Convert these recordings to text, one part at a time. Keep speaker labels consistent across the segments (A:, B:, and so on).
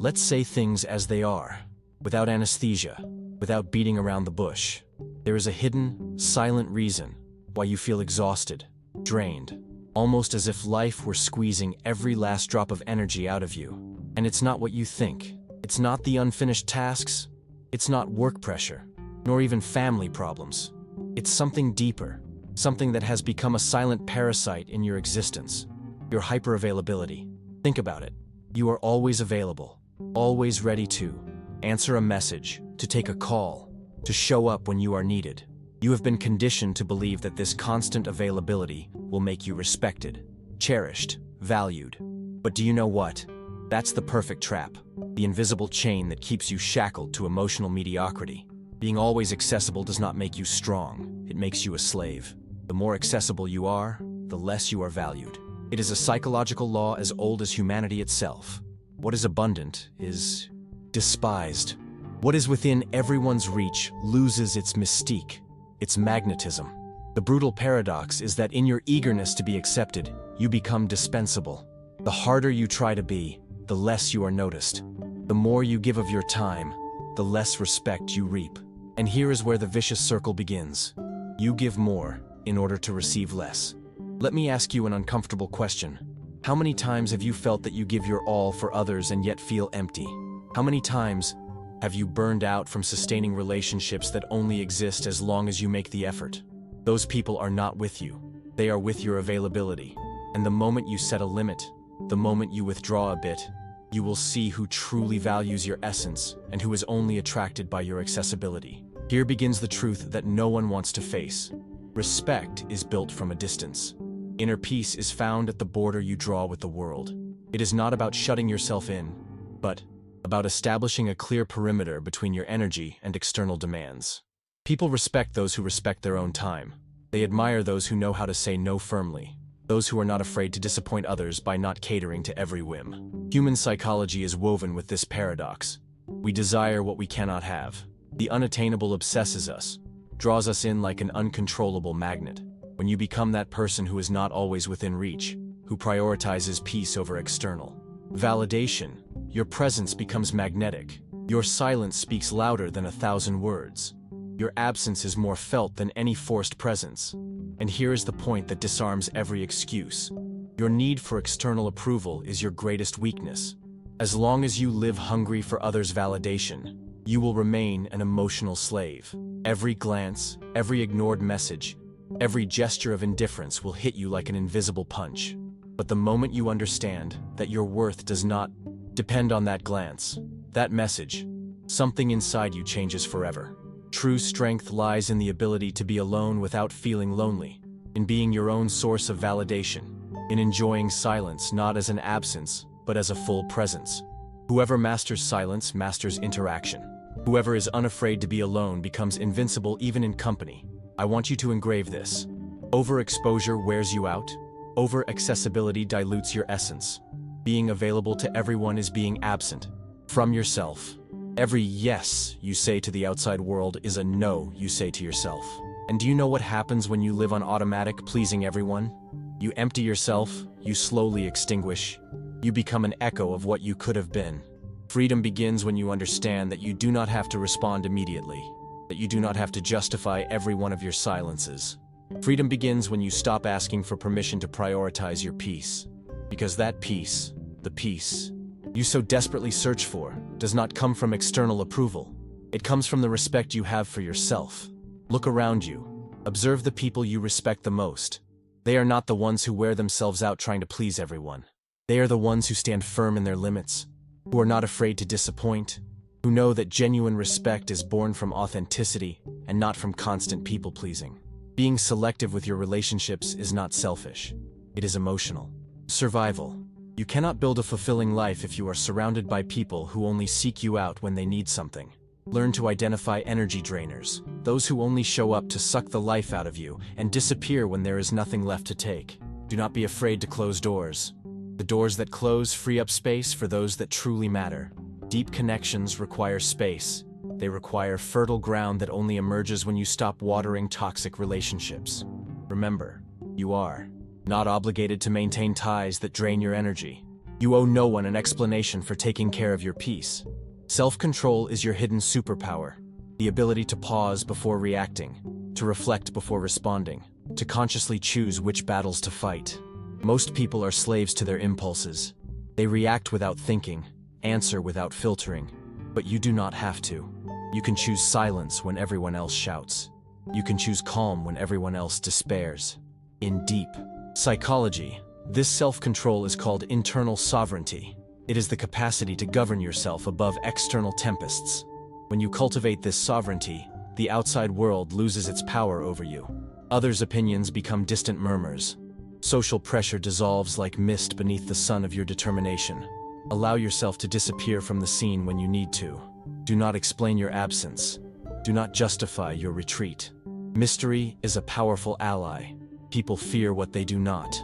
A: Let's say things as they are, without anesthesia, without beating around the bush. There is a hidden, silent reason why you feel exhausted, drained, almost as if life were squeezing every last drop of energy out of you. And it's not what you think. It's not the unfinished tasks. It's not work pressure, nor even family problems. It's something deeper, something that has become a silent parasite in your existence. Your hyper-availability. Think about it. You are always available, always ready to answer a message, to take a call, to show up when you are needed. You have been conditioned to believe that this constant availability will make you respected, cherished, valued. But do you know what? That's the perfect trap, the invisible chain that keeps you shackled to emotional mediocrity. Being always accessible does not make you strong, it makes you a slave. The more accessible you are, the less you are valued. It is a psychological law as old as humanity itself. What is abundant is despised. What is within everyone's reach loses its mystique, its magnetism. The brutal paradox is that in your eagerness to be accepted, you become dispensable. The harder you try to be, the less you are noticed. The more you give of your time, the less respect you reap. And here is where the vicious circle begins. You give more in order to receive less. Let me ask you an uncomfortable question. How many times have you felt that you give your all for others and yet feel empty? How many times have you burned out from sustaining relationships that only exist as long as you make the effort? Those people are not with you. They are with your availability. And the moment you set a limit, the moment you withdraw a bit, you will see who truly values your essence and who is only attracted by your accessibility. Here begins the truth that no one wants to face. Respect is built from a distance. Inner peace is found at the border you draw with the world. It is not about shutting yourself in, but about establishing a clear perimeter between your energy and external demands. People respect those who respect their own time. They admire those who know how to say no firmly, those who are not afraid to disappoint others by not catering to every whim. Human psychology is woven with this paradox. We desire what we cannot have. The unattainable obsesses us, draws us in like an uncontrollable magnet. When you become that person who is not always within reach, who prioritizes peace over external validation, your presence becomes magnetic. Your silence speaks louder than 1,000 words. Your absence is more felt than any forced presence. And here is the point that disarms every excuse. Your need for external approval is your greatest weakness. As long as you live hungry for others' validation, you will remain an emotional slave. Every glance, every ignored message, every gesture of indifference will hit you like an invisible punch. But the moment you understand that your worth does not depend on that glance, that message, something inside you changes forever. True strength lies in the ability to be alone without feeling lonely, in being your own source of validation, in enjoying silence not as an absence, but as a full presence. Whoever masters silence masters interaction. Whoever is unafraid to be alone becomes invincible even in company. I want you to engrave this. Overexposure wears you out. Over-accessibility dilutes your essence. Being available to everyone is being absent from yourself. Every yes you say to the outside world is a no you say to yourself. And do you know what happens when you live on automatic, pleasing everyone? You empty yourself, you slowly extinguish. You become an echo of what you could have been. Freedom begins when you understand that you do not have to respond immediately, that you do not have to justify every one of your silences. Freedom begins when you stop asking for permission to prioritize your peace. Because that peace, the peace you so desperately search for, does not come from external approval. It comes from the respect you have for yourself. Look around you. Observe the people you respect the most. They are not the ones who wear themselves out trying to please everyone. They are the ones who stand firm in their limits, who are not afraid to disappoint, who know that genuine respect is born from authenticity and not from constant people-pleasing. Being selective with your relationships is not selfish. It is emotional. Survival. You cannot build a fulfilling life if you are surrounded by people who only seek you out when they need something. Learn to identify energy drainers, those who only show up to suck the life out of you and disappear when there is nothing left to take. Do not be afraid to close doors. The doors that close free up space for those that truly matter. Deep connections require space. They require fertile ground that only emerges when you stop watering toxic relationships. Remember, you are not obligated to maintain ties that drain your energy. You owe no one an explanation for taking care of your peace. Self-control is your hidden superpower, the ability to pause before reacting, to reflect before responding, to consciously choose which battles to fight. Most people are slaves to their impulses. They react without thinking, answer without filtering. But you do not have to. You can choose silence when everyone else shouts. You can choose calm when everyone else despairs. In deep psychology, this self-control is called internal sovereignty. It is the capacity to govern yourself above external tempests. When you cultivate this sovereignty, the outside world loses its power over you. Others' opinions become distant murmurs. Social pressure dissolves like mist beneath the sun of your determination. Allow yourself to disappear from the scene when you need to. Do not explain your absence. Do not justify your retreat. Mystery is a powerful ally. People fear what they do not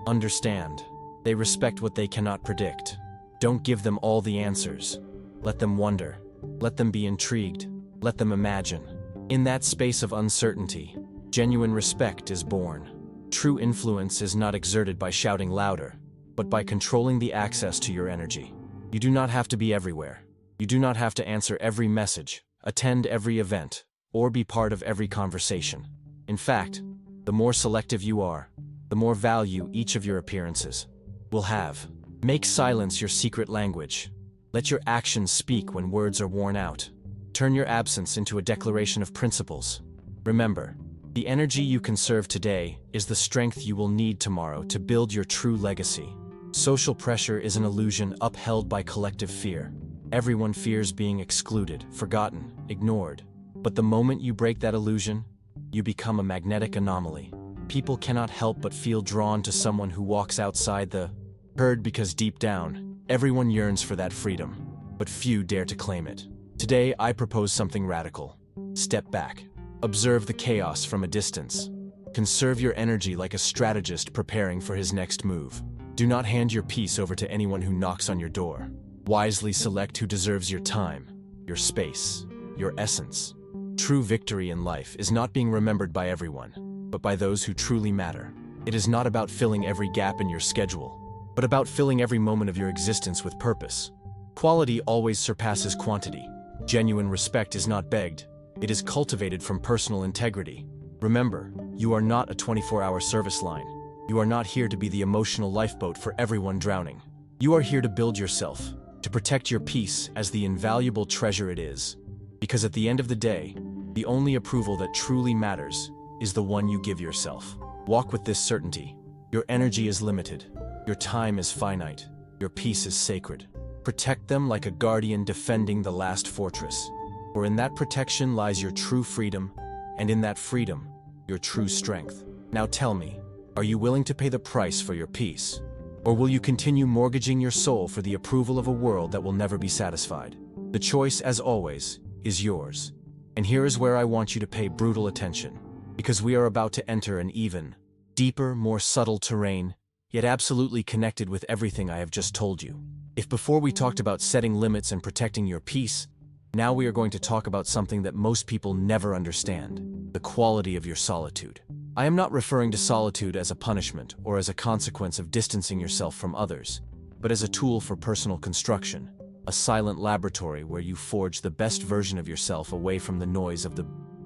A: understand. They respect what they cannot predict. Don't give them all the answers. Let them wonder. Let them be intrigued. Let them imagine. In that space of uncertainty, genuine respect is born. True influence is not exerted by shouting louder, but by controlling the access to your energy. You do not have to be everywhere. You do not have to answer every message, attend every event, or be part of every conversation. In fact, the more selective you are, the more value each of your appearances will have. Make silence your secret language. Let your actions speak when words are worn out. Turn your absence into a declaration of principles. Remember, the energy you conserve today is the strength you will need tomorrow to build your true legacy. Social pressure is an illusion upheld by collective fear. Everyone fears being excluded, forgotten, ignored. But the moment you break that illusion, you become a magnetic anomaly. People cannot help but feel drawn to someone who walks outside the herd because deep down, everyone yearns for that freedom, but few dare to claim it. Today, I propose something radical. Step back. Observe the chaos from a distance. Conserve your energy like a strategist preparing for his next move. Do not hand your peace over to anyone who knocks on your door. Wisely select who deserves your time, your space, your essence. True victory in life is not being remembered by everyone, but by those who truly matter. It is not about filling every gap in your schedule, but about filling every moment of your existence with purpose. Quality always surpasses quantity. Genuine respect is not begged. It is cultivated from personal integrity. Remember, you are not a 24-hour service line. You are not here to be the emotional lifeboat for everyone drowning. You are here to build yourself, to protect your peace as the invaluable treasure it is. Because at the end of the day, the only approval that truly matters is the one you give yourself. Walk with this certainty. Your energy is limited. Your time is finite. Your peace is sacred. Protect them like a guardian defending the last fortress. For in that protection lies your true freedom, and in that freedom, your true strength. Now tell me, are you willing to pay the price for your peace? Or will you continue mortgaging your soul for the approval of a world that will never be satisfied? The choice, as always, is yours. And here is where I want you to pay brutal attention, because we are about to enter an even, deeper, more subtle terrain, yet absolutely connected with everything I have just told you. If before we talked about setting limits and protecting your peace, now we are going to talk about something that most people never understand: the quality of your solitude. I am not referring to solitude as a punishment or as a consequence of distancing yourself from others, but as a tool for personal construction, a silent laboratory where you forge the best version of yourself away from the noise of the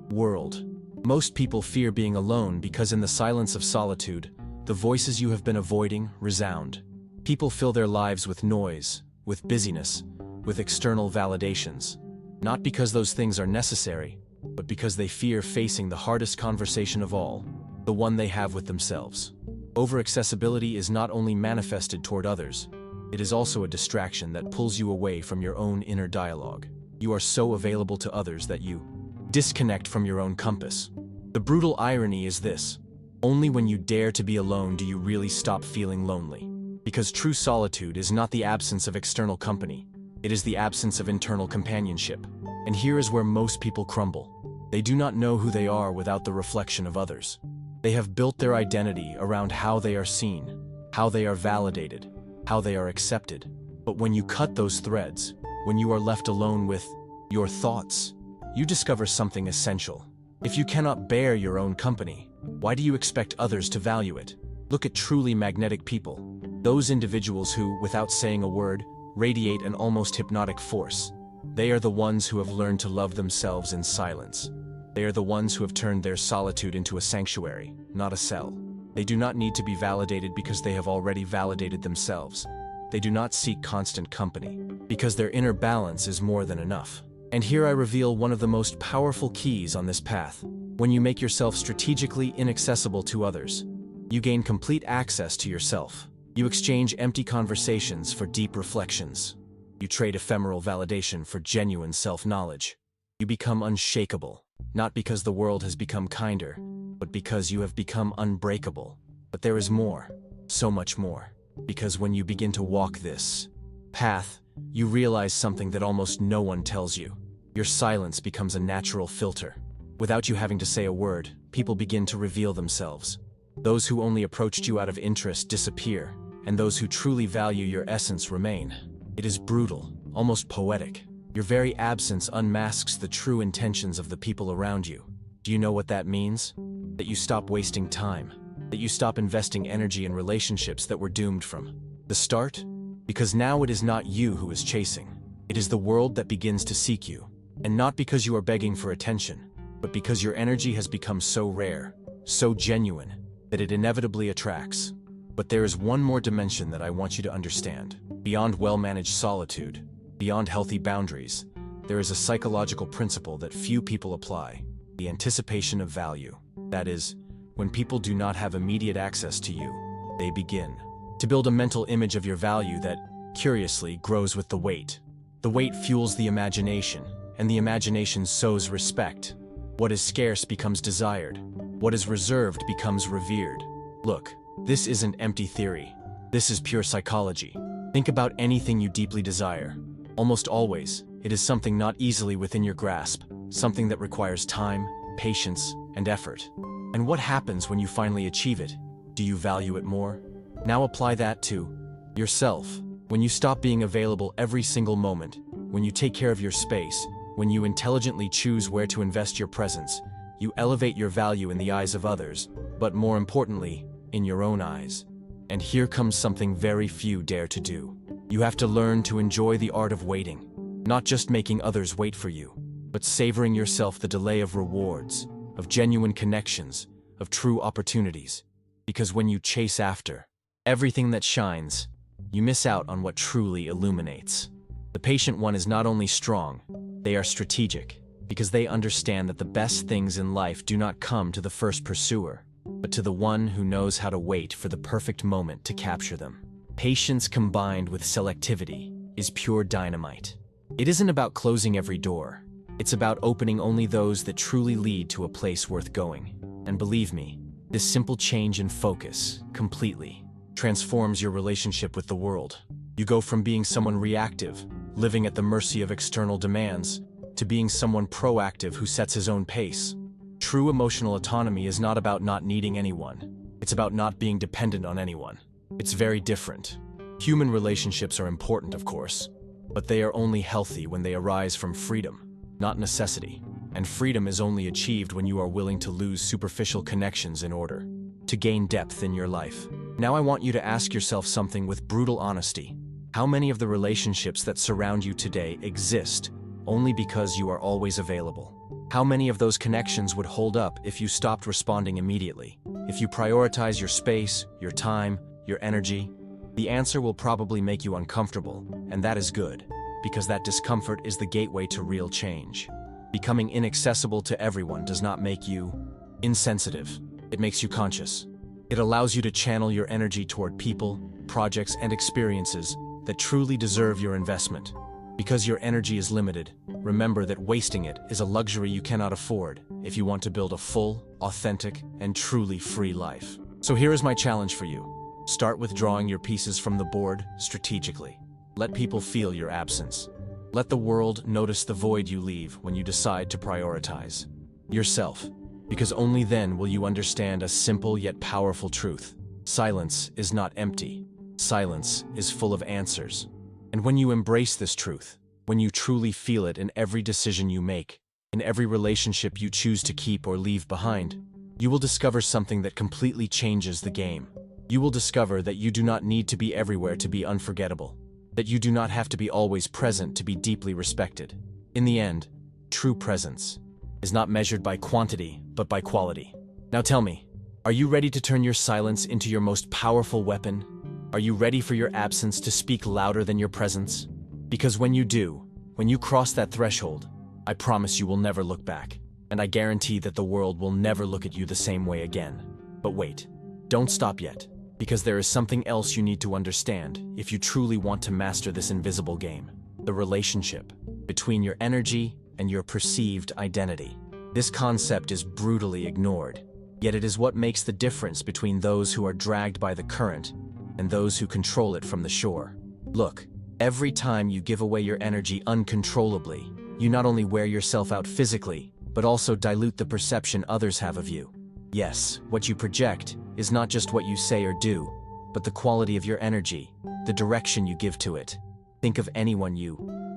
A: world. Most people fear being alone because in the silence of solitude, the voices you have been avoiding resound. People fill their lives with noise, with busyness, with external validations. Not because those things are necessary, but because they fear facing the hardest conversation of all, the one they have with themselves. Overaccessibility is not only manifested toward others, it is also a distraction that pulls you away from your own inner dialogue. You are so available to others that you disconnect from your own compass. The brutal irony is this: only when you dare to be alone do you really stop feeling lonely. Because true solitude is not the absence of external company. It is the absence of internal companionship. And here is where most people crumble. They do not know who they are without the reflection of others. They have built their identity around how they are seen, how they are validated, how they are accepted. But when you cut those threads, when you are left alone with your thoughts, you discover something essential. If you cannot bear your own company, why do you expect others to value it? Look at truly magnetic people. Those individuals who, without saying a word, radiate an almost hypnotic force. They are the ones who have learned to love themselves in silence. They are the ones who have turned their solitude into a sanctuary, not a cell. They do not need to be validated because they have already validated themselves. They do not seek constant company, because their inner balance is more than enough. And here I reveal one of the most powerful keys on this path. When you make yourself strategically inaccessible to others, you gain complete access to yourself. You exchange empty conversations for deep reflections. You trade ephemeral validation for genuine self-knowledge. You become unshakable, not because the world has become kinder, but because you have become unbreakable. But there is more, so much more. Because when you begin to walk this path, you realize something that almost no one tells you. Your silence becomes a natural filter. Without you having to say a word, people begin to reveal themselves. Those who only approached you out of interest disappear, and those who truly value your essence remain. It is brutal, almost poetic. Your very absence unmasks the true intentions of the people around you. Do you know what that means? That you stop wasting time. That you stop investing energy in relationships that were doomed from the start? Because now it is not you who is chasing. It is the world that begins to seek you. And not because you are begging for attention, but because your energy has become so rare, so genuine, that it inevitably attracts. But there is one more dimension that I want you to understand. Beyond well-managed solitude, beyond healthy boundaries, there is a psychological principle that few people apply: the anticipation of value. That is, when people do not have immediate access to you, they begin to build a mental image of your value that, curiously, grows with the weight. The weight fuels the imagination, and the imagination sows respect. What is scarce becomes desired. What is reserved becomes revered. Look, this isn't empty theory. This is pure psychology. Think about anything you deeply desire. Almost always, it is something not easily within your grasp, something that requires time, patience, and effort. And what happens when you finally achieve it? Do you value it more? Now apply that to yourself. When you stop being available every single moment, when you take care of your space, when you intelligently choose where to invest your presence, you elevate your value in the eyes of others, but more importantly, in your own eyes. And here comes something very few dare to do. You have to learn to enjoy the art of waiting, not just making others wait for you, but savoring yourself the delay of rewards, of genuine connections, of true opportunities. Because when you chase after everything that shines, you miss out on what truly illuminates. The patient one is not only strong, they are strategic, because they understand that the best things in life do not come to the first pursuer, but to the one who knows how to wait for the perfect moment to capture them. Patience combined with selectivity is pure dynamite. It isn't about closing every door. It's about opening only those that truly lead to a place worth going. And believe me, this simple change in focus completely transforms your relationship with the world. You go from being someone reactive, living at the mercy of external demands, to being someone proactive who sets his own pace. True emotional autonomy is not about not needing anyone. It's about not being dependent on anyone. It's very different. Human relationships are important, of course, but they are only healthy when they arise from freedom, not necessity. And freedom is only achieved when you are willing to lose superficial connections in order to gain depth in your life. Now I want you to ask yourself something with brutal honesty. How many of the relationships that surround you today exist only because you are always available? How many of those connections would hold up if you stopped responding immediately? If you prioritize your space, your time, your energy? The answer will probably make you uncomfortable, and that is good, because that discomfort is the gateway to real change. Becoming inaccessible to everyone does not make you insensitive. It makes you conscious. It allows you to channel your energy toward people, projects, and experiences that truly deserve your investment. Because your energy is limited, remember that wasting it is a luxury you cannot afford if you want to build a full, authentic, and truly free life. So here is my challenge for you. Start withdrawing your pieces from the board strategically. Let people feel your absence. Let the world notice the void you leave when you decide to prioritize yourself. Because only then will you understand a simple yet powerful truth. Silence is not empty. Silence is full of answers. And when you embrace this truth, when you truly feel it in every decision you make, in every relationship you choose to keep or leave behind, you will discover something that completely changes the game. You will discover that you do not need to be everywhere to be unforgettable, that you do not have to be always present to be deeply respected. In the end, true presence is not measured by quantity, but by quality. Now tell me, are you ready to turn your silence into your most powerful weapon? Are you ready for your absence to speak louder than your presence? Because when you do, when you cross that threshold, I promise you will never look back, and I guarantee that the world will never look at you the same way again. But wait, don't stop yet, because there is something else you need to understand if you truly want to master this invisible game: the relationship between your energy and your perceived identity. This concept is brutally ignored, yet it is what makes the difference between those who are dragged by the current and those who control it from the shore. Look, every time you give away your energy uncontrollably, you not only wear yourself out physically, but also dilute the perception others have of you. Yes, what you project is not just what you say or do, but the quality of your energy, the direction you give to it. Think of anyone you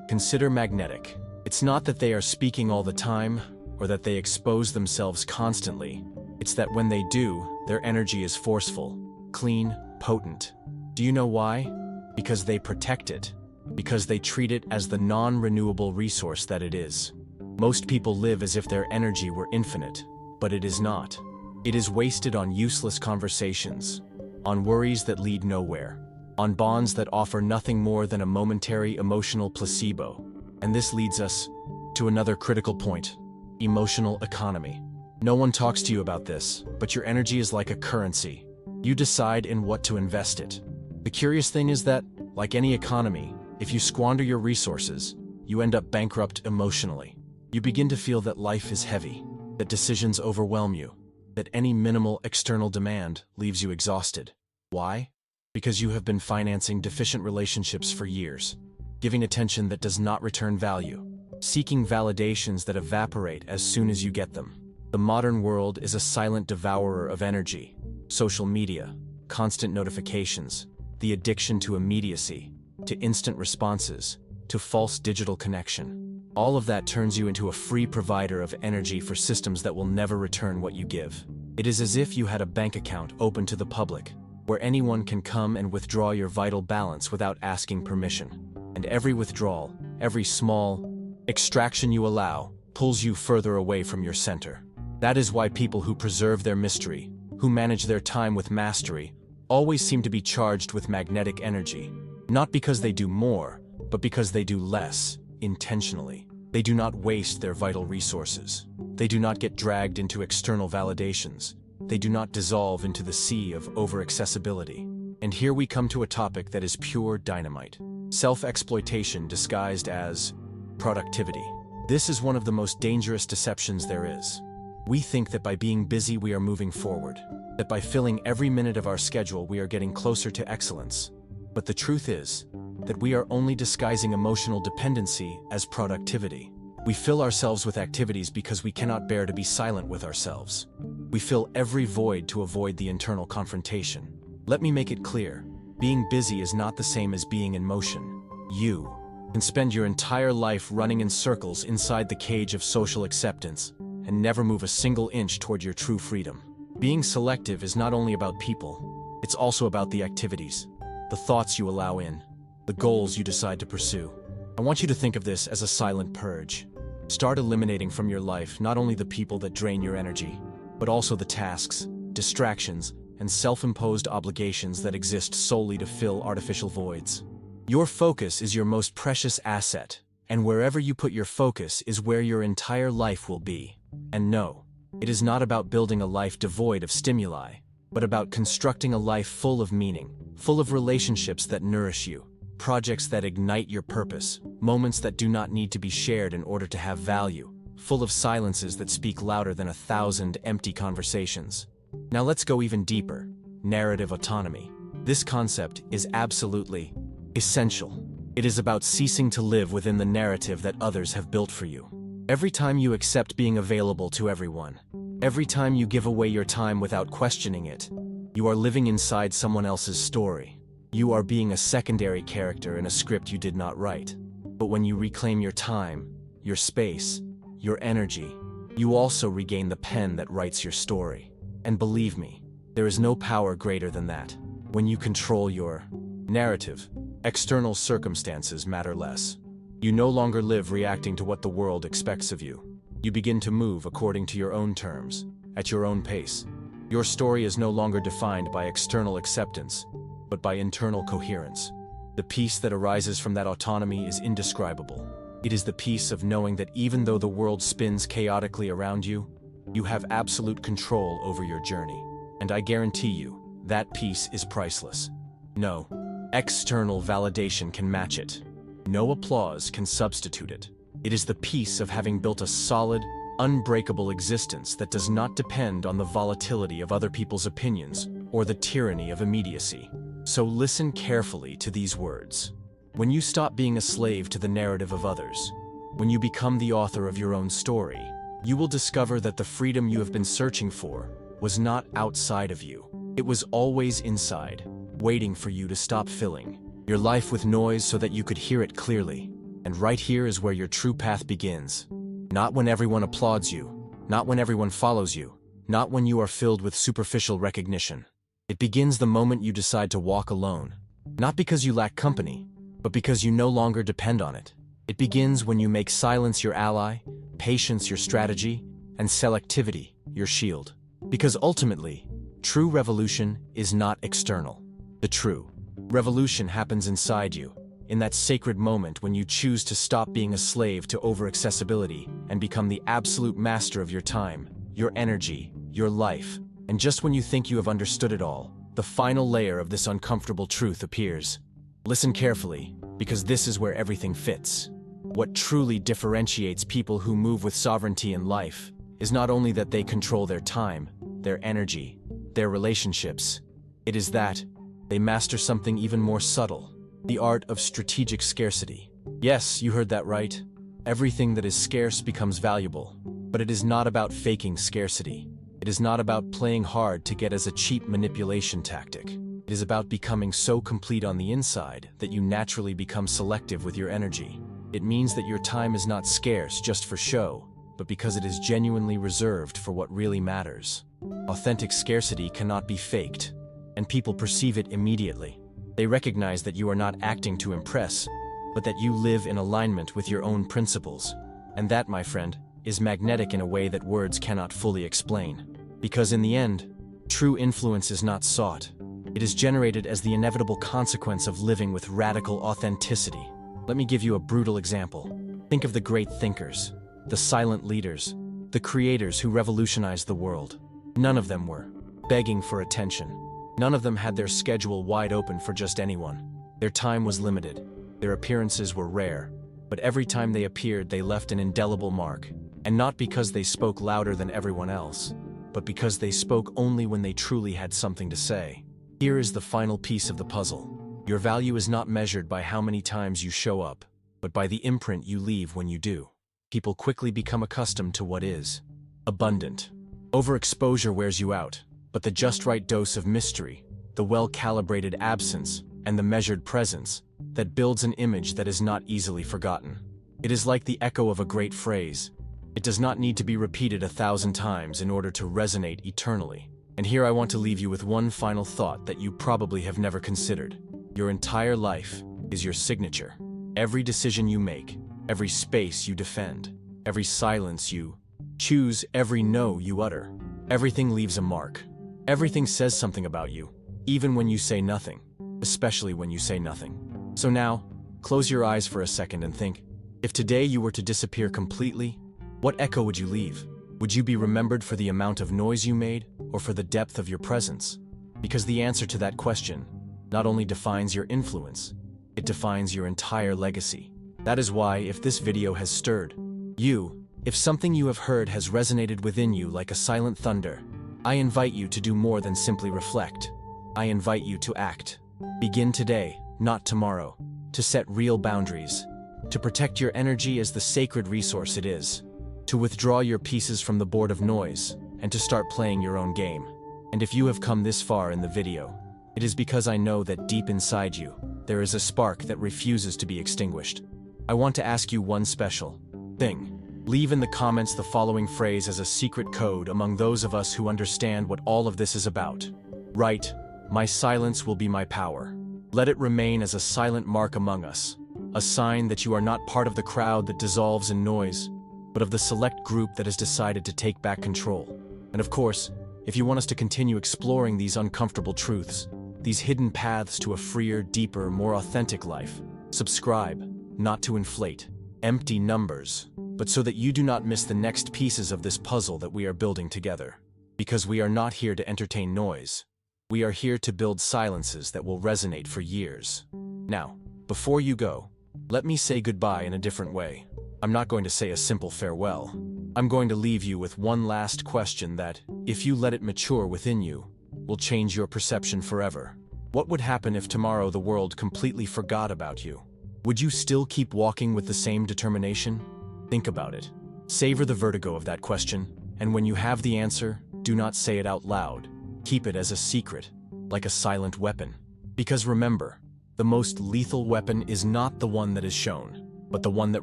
A: consider magnetic. It's not that they are speaking all the time, or that they expose themselves constantly. It's that when they do, their energy is forceful, clean, potent. Do you know why? Because they protect it. Because they treat it as the non-renewable resource that it is. Most people live as if their energy were infinite, but it is not. It is wasted on useless conversations, on worries that lead nowhere, on bonds that offer nothing more than a momentary emotional placebo. And this leads us to another critical point: emotional economy. No one talks to you about this, but your energy is like a currency. You decide in what to invest it. The curious thing is that, like any economy, if you squander your resources, you end up bankrupt emotionally. You begin to feel that life is heavy, that decisions overwhelm you, that any minimal external demand leaves you exhausted. Why? Because you have been financing deficient relationships for years, giving attention that does not return value, seeking validations that evaporate as soon as you get them. The modern world is a silent devourer of energy. Social media, constant notifications, the addiction to immediacy, to instant responses, to false digital connection. All of that turns you into a free provider of energy for systems that will never return what you give. It is as if you had a bank account open to the public, where anyone can come and withdraw your vital balance without asking permission. And every withdrawal, every small extraction you allow, pulls you further away from your center. That is why people who preserve their mystery, who manage their time with mastery, always seem to be charged with magnetic energy. Not because they do more, but because they do less, intentionally. They do not waste their vital resources. They do not get dragged into external validations. They do not dissolve into the sea of over-accessibility. And here we come to a topic that is pure dynamite: self-exploitation disguised as productivity. This is one of the most dangerous deceptions there is. We think that by being busy we are moving forward, that by filling every minute of our schedule we are getting closer to excellence. But the truth is that we are only disguising emotional dependency as productivity. We fill ourselves with activities because we cannot bear to be silent with ourselves. We fill every void to avoid the internal confrontation. Let me make it clear: being busy is not the same as being in motion. You can spend your entire life running in circles inside the cage of social acceptance and never move a single inch toward your true freedom. Being selective is not only about people, it's also about the activities, the thoughts you allow in, the goals you decide to pursue. I want you to think of this as a silent purge. Start eliminating from your life not only the people that drain your energy, but also the tasks, distractions, and self-imposed obligations that exist solely to fill artificial voids. Your focus is your most precious asset, and wherever you put your focus is where your entire life will be. And no, it is not about building a life devoid of stimuli, but about constructing a life full of meaning, full of relationships that nourish you, projects that ignite your purpose, moments that do not need to be shared in order to have value, full of silences that speak louder than 1,000 empty conversations. Now let's go even deeper: narrative autonomy. This concept is absolutely essential. It is about ceasing to live within the narrative that others have built for you. Every time you accept being available to everyone, every time you give away your time without questioning it, you are living inside someone else's story. You are being a secondary character in a script you did not write. But when you reclaim your time, your space, your energy, you also regain the pen that writes your story. And believe me, there is no power greater than that. When you control your narrative, external circumstances matter less. You no longer live reacting to what the world expects of you. You begin to move according to your own terms, at your own pace. Your story is no longer defined by external acceptance, but by internal coherence. The peace that arises from that autonomy is indescribable. It is the peace of knowing that even though the world spins chaotically around you, you have absolute control over your journey. And I guarantee you, that peace is priceless. No external validation can match it. No applause can substitute it. It is the peace of having built a solid, unbreakable existence that does not depend on the volatility of other people's opinions or the tyranny of immediacy. So listen carefully to these words. When you stop being a slave to the narrative of others, when you become the author of your own story, you will discover that the freedom you have been searching for was not outside of you. It was always inside, waiting for you to stop filling your life with noise so that you could hear it clearly. And right here is where your true path begins. Not when everyone applauds you, not when everyone follows you, not when you are filled with superficial recognition. It begins the moment you decide to walk alone, not because you lack company, but because you no longer depend on it. It begins when you make silence your ally, patience your strategy, and selectivity your shield. Because ultimately, true revolution is not external. The true revolution happens inside you, in that sacred moment when you choose to stop being a slave to over-accessibility and become the absolute master of your time, your energy, your life. And just when you think you have understood it all, the final layer of this uncomfortable truth appears. Listen carefully, because this is where everything fits. What truly differentiates people who move with sovereignty in life is not only that they control their time, their energy, their relationships. It is that they master something even more subtle. The art of strategic scarcity. Yes, you heard that right. Everything that is scarce becomes valuable. But it is not about faking scarcity. It is not about playing hard to get as a cheap manipulation tactic. It is about becoming so complete on the inside that you naturally become selective with your energy. It means that your time is not scarce just for show, but because it is genuinely reserved for what really matters. Authentic scarcity cannot be faked, and people perceive it immediately. They recognize that you are not acting to impress, but that you live in alignment with your own principles. And that, my friend, is magnetic in a way that words cannot fully explain. Because in the end, true influence is not sought. It is generated as the inevitable consequence of living with radical authenticity. Let me give you a brutal example. Think of the great thinkers, the silent leaders, the creators who revolutionized the world. None of them were begging for attention. None of them had their schedule wide open for just anyone. Their time was limited. Their appearances were rare. But every time they appeared, they left an indelible mark. And not because they spoke louder than everyone else, but because they spoke only when they truly had something to say. Here is the final piece of the puzzle. Your value is not measured by how many times you show up, but by the imprint you leave when you do. People quickly become accustomed to what is abundant. Overexposure wears you out. But the just right dose of mystery, the well-calibrated absence, and the measured presence that builds an image that is not easily forgotten. It is like the echo of a great phrase. It does not need to be repeated 1,000 times in order to resonate eternally. And here I want to leave you with one final thought that you probably have never considered. Your entire life is your signature. Every decision you make, every space you defend, every silence you choose, every no you utter, everything leaves a mark. Everything says something about you, even when you say nothing, especially when you say nothing. So now, close your eyes for a second and think, if today you were to disappear completely, what echo would you leave? Would you be remembered for the amount of noise you made, or for the depth of your presence? Because the answer to that question not only defines your influence, it defines your entire legacy. That is why, if this video has stirred you, if something you have heard has resonated within you like a silent thunder, I invite you to do more than simply reflect. I invite you to act. Begin today, not tomorrow, to set real boundaries, to protect your energy as the sacred resource it is, to withdraw your pieces from the board of noise, and to start playing your own game. And if you have come this far in the video, it is because I know that deep inside you, there is a spark that refuses to be extinguished. I want to ask you one special thing. Leave in the comments the following phrase as a secret code among those of us who understand what all of this is about. Write, My silence will be my power. Let it remain as a silent mark among us, a sign that you are not part of the crowd that dissolves in noise, but of the select group that has decided to take back control. And of course, if you want us to continue exploring these uncomfortable truths, these hidden paths to a freer, deeper, more authentic life, subscribe, not to inflate empty numbers, but so that you do not miss the next pieces of this puzzle that we are building together. Because we are not here to entertain noise. We are here to build silences that will resonate for years. Now, before you go, let me say goodbye in a different way. I'm not going to say a simple farewell. I'm going to leave you with one last question that, if you let it mature within you, will change your perception forever. What would happen if tomorrow the world completely forgot about you? Would you still keep walking with the same determination? Think about it. Savor the vertigo of that question, and when you have the answer, do not say it out loud. Keep it as a secret, like a silent weapon. Because remember, the most lethal weapon is not the one that is shown, but the one that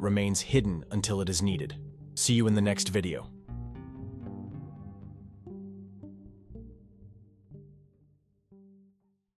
A: remains hidden until it is needed. See you in the next video.